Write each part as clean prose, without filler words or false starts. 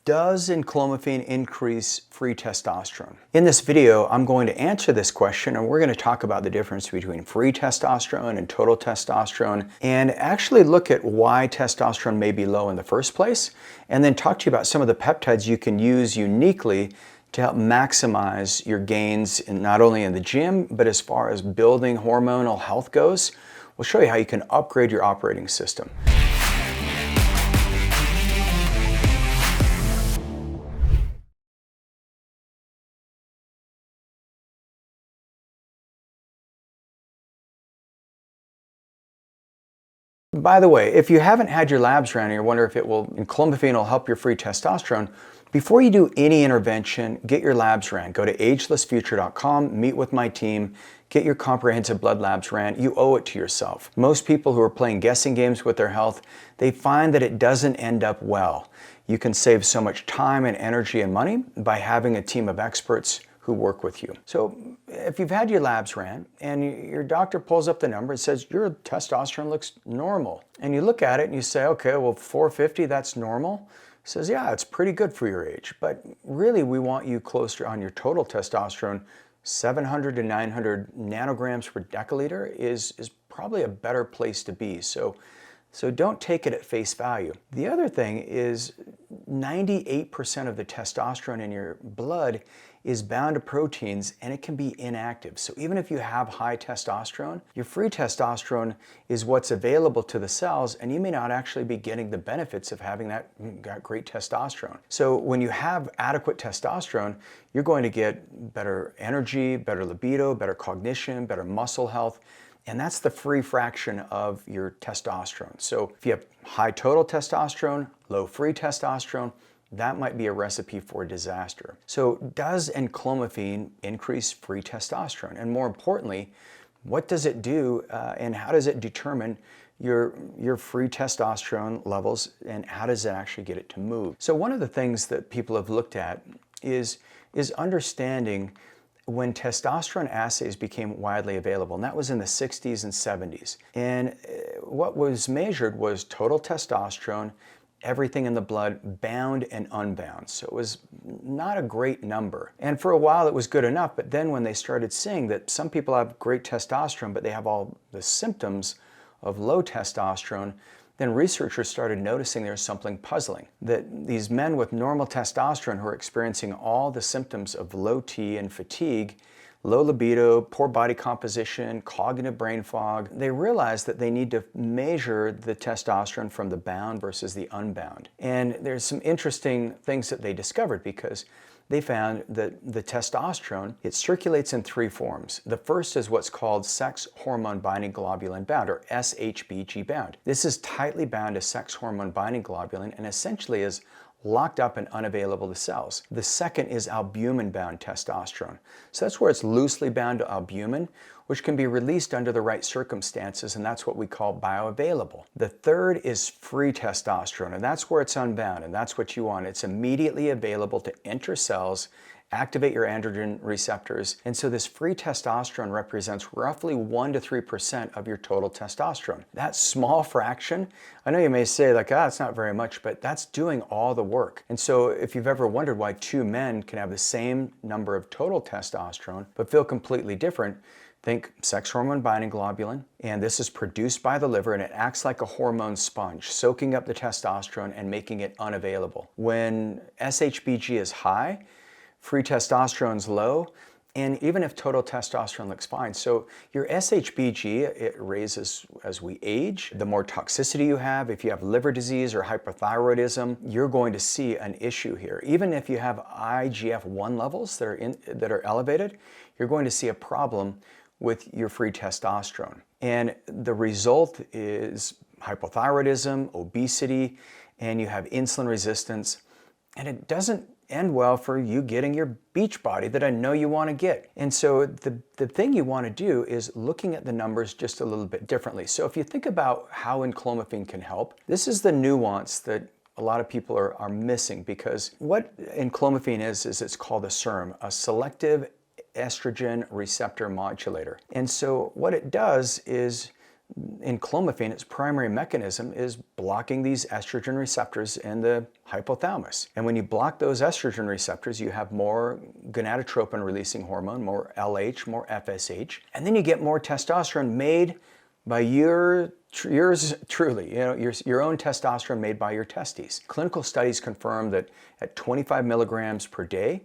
Does enclomiphene increase free testosterone? In this video, I'm going to answer this question, and we're going to talk about the difference between free testosterone and total testosterone, and actually look at why testosterone may be low in the first place, and then talk to you about some of the peptides you can use uniquely to help maximize your gains not only in the gym, but as far as building hormonal health goes. We'll show you how you can upgrade your operating system. By the way, if you haven't had your labs ran and you wonder if enclomiphene will help your free testosterone, before you do any intervention, get your labs ran. Go to agelessfuture.com, meet with my team, get your comprehensive blood labs ran. You owe it to yourself. Most people who are playing guessing games with their health, they find that it doesn't end up well. You can save so much time and energy and money by having a team of experts who work with you. So if you've had your labs ran and your doctor pulls up the number and says your testosterone looks normal, and you look at it and you say, okay, well 450, that's normal. He says, yeah, it's pretty good for your age, but really we want you closer on your total testosterone. 700 to 900 nanograms per deciliter is probably a better place to be. So don't take it at face value. The other thing is 98% of the testosterone in your blood is bound to proteins, and it can be inactive. So even if you have high testosterone, your free testosterone is what's available to the cells, and you may not actually be getting the benefits of having that great testosterone. So when you have adequate testosterone, you're going to get better energy, better libido, better cognition, better muscle health, and that's the free fraction of your testosterone. So if you have high total testosterone, low free testosterone, that might be a recipe for disaster. So does enclomiphene increase free testosterone? And more importantly, what does it do and how does it determine your free testosterone levels, and how does it actually get it to move? So one of the things that people have looked at is understanding when testosterone assays became widely available, and that was in the 60s and 70s. And what was measured was total testosterone, everything in the blood, bound and unbound. So it was not a great number. And for a while it was good enough, but then when they started seeing that some people have great testosterone, but they have all the symptoms of low testosterone, then researchers started noticing there's something puzzling. That these men with normal testosterone who are experiencing all the symptoms of low T and fatigue, low libido, poor body composition, cognitive brain fog, they realized that they need to measure the testosterone from the bound versus the unbound. And there's some interesting things that they discovered, because they found that the testosterone, it circulates in three forms. The first is what's called sex hormone binding globulin bound, or SHBG bound. This is tightly bound to sex hormone binding globulin and essentially is locked up and unavailable to cells. The second is albumin-bound testosterone. So that's where it's loosely bound to albumin, which can be released under the right circumstances, and that's what we call bioavailable. The third is free testosterone, and that's where it's unbound, and that's what you want. It's immediately available to enter cells, activate your androgen receptors, and so this free testosterone represents roughly 1 to 3% of your total testosterone. That small fraction, I know you may say like, it's not very much, but that's doing all the work. And so if you've ever wondered why two men can have the same number of total testosterone but feel completely different, think sex hormone binding globulin, and this is produced by the liver, and it acts like a hormone sponge, soaking up the testosterone and making it unavailable. When SHBG is high, free testosterone is low, and even if total testosterone looks fine. So your SHBG, it raises as we age. The more toxicity you have, if you have liver disease or hyperthyroidism, you're going to see an issue here. Even if you have IGF-1 levels that are elevated, you're going to see a problem with your free testosterone. And the result is hypothyroidism, obesity, and you have insulin resistance, and it doesn't end well for you getting your beach body that I know you want to get. And so the thing you want to do is looking at the numbers just a little bit differently. So if you think about how enclomiphene can help, this is the nuance that a lot of people are missing, because what enclomiphene is it's called a SERM, a selective estrogen receptor modulator. And so what it does is Enclomiphene, its primary mechanism is blocking these estrogen receptors in the hypothalamus. And when you block those estrogen receptors, you have more gonadotropin releasing hormone, more LH, more FSH, and then you get more testosterone made by yours truly, your own testosterone made by your testes. Clinical studies confirm that at 25 milligrams per day,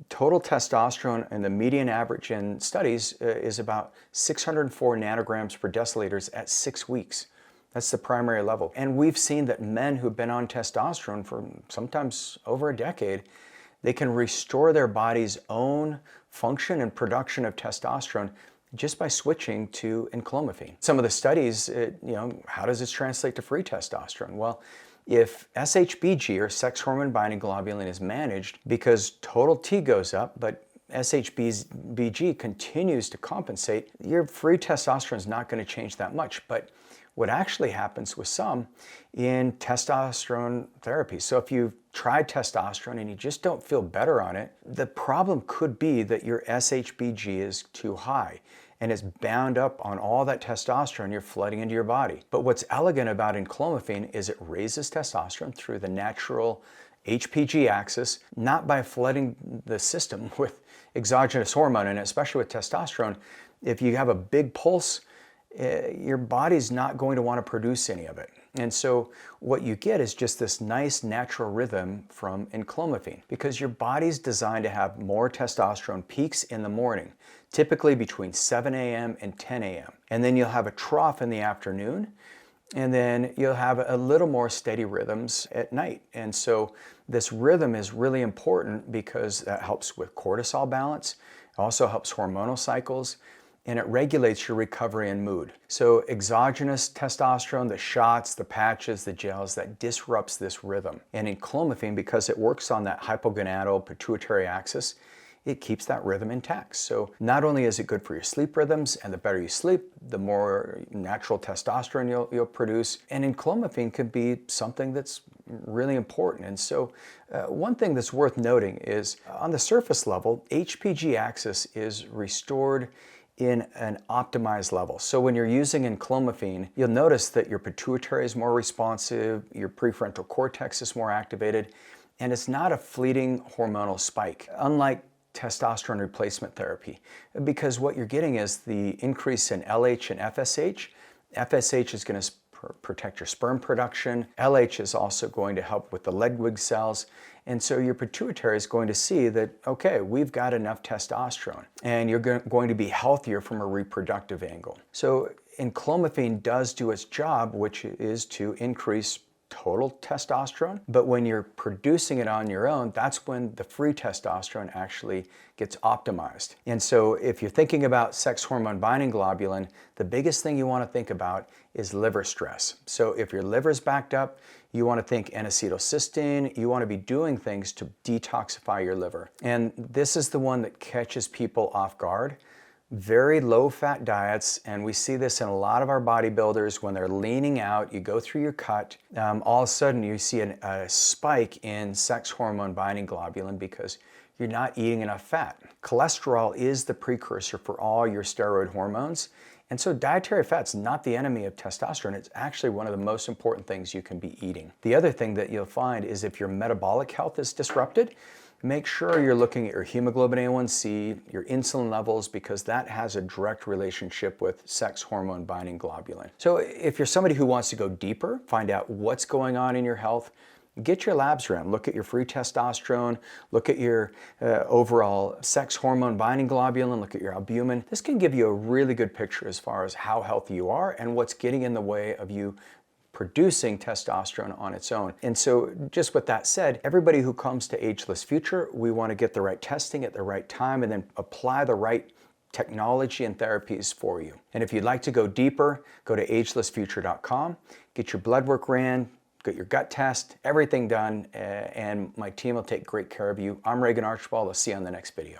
total testosterone and the median average in studies is about 604 nanograms per deciliters at 6 weeks. That's the primary level. And we've seen that men who've been on testosterone for sometimes over a decade, they can restore their body's own function and production of testosterone just by switching to enclomiphene. Some of the studies, how does this translate to free testosterone? Well, if SHBG, or sex hormone binding globulin, is managed because total T goes up, but SHBG continues to compensate, your free testosterone is not going to change that much. But what actually happens with some in testosterone therapy, so if you've tried testosterone and you just don't feel better on it, the problem could be that your SHBG is too high and it's bound up on all that testosterone you're flooding into your body. But what's elegant about enclomiphene is it raises testosterone through the natural HPG axis, not by flooding the system with exogenous hormone, and especially with testosterone. If you have a big pulse, your body's not going to want to produce any of it. And so what you get is just this nice natural rhythm from enclomiphene, because your body's designed to have more testosterone peaks in the morning, typically between 7 a.m. and 10 a.m. And then you'll have a trough in the afternoon, and then you'll have a little more steady rhythms at night. And so this rhythm is really important because that helps with cortisol balance. It also helps hormonal cycles, and it regulates your recovery and mood. So exogenous testosterone, the shots, the patches, the gels, that disrupts this rhythm. And enclomiphene, because it works on that hypogonadal pituitary axis, it keeps that rhythm intact. So not only is it good for your sleep rhythms, and the better you sleep, the more natural testosterone you'll produce. And enclomiphene could be something that's really important. And so one thing that's worth noting is on the surface level, HPG axis is restored in an optimized level. So when you're using enclomiphene, you'll notice that your pituitary is more responsive, your prefrontal cortex is more activated, and it's not a fleeting hormonal spike, unlike testosterone replacement therapy, because what you're getting is the increase in LH and FSH. FSH is going to protect your sperm production. LH is also going to help with the Ledwig cells. And so your pituitary is going to see that, okay, we've got enough testosterone, and you're going to be healthier from a reproductive angle. So enclomiphene does do its job, which is to increase total testosterone, but when you're producing it on your own, that's when the free testosterone actually gets optimized. And so if you're thinking about sex hormone binding globulin, the biggest thing you want to think about is liver stress. So if your liver's backed up, you want to think N-acetylcysteine, you want to be doing things to detoxify your liver. And this is the one that catches people off guard. Very low fat diets, and we see this in a lot of our bodybuilders when they're leaning out. You go through your cut, all of a sudden you see a spike in sex hormone binding globulin because you're not eating enough fat. Cholesterol is the precursor for all your steroid hormones, and so dietary fat's not the enemy of testosterone. It's actually one of the most important things you can be eating. The other thing that you'll find is if your metabolic health is disrupted, make sure you're looking at your hemoglobin A1C, your insulin levels, because that has a direct relationship with sex hormone binding globulin. So if you're somebody who wants to go deeper, find out what's going on in your health, get your labs ran. Look at your free testosterone, look at your overall sex hormone binding globulin, look at your albumin. This can give you a really good picture as far as how healthy you are and what's getting in the way of you producing testosterone on its own. And so just with that said, everybody who comes to Ageless Future, we want to get the right testing at the right time and then apply the right technology and therapies for you. And if you'd like to go deeper, go to agelessfuture.com, get your blood work ran, get your gut test, everything done, and my team will take great care of you. I'm Regan Archibald. I'll see you on the next video.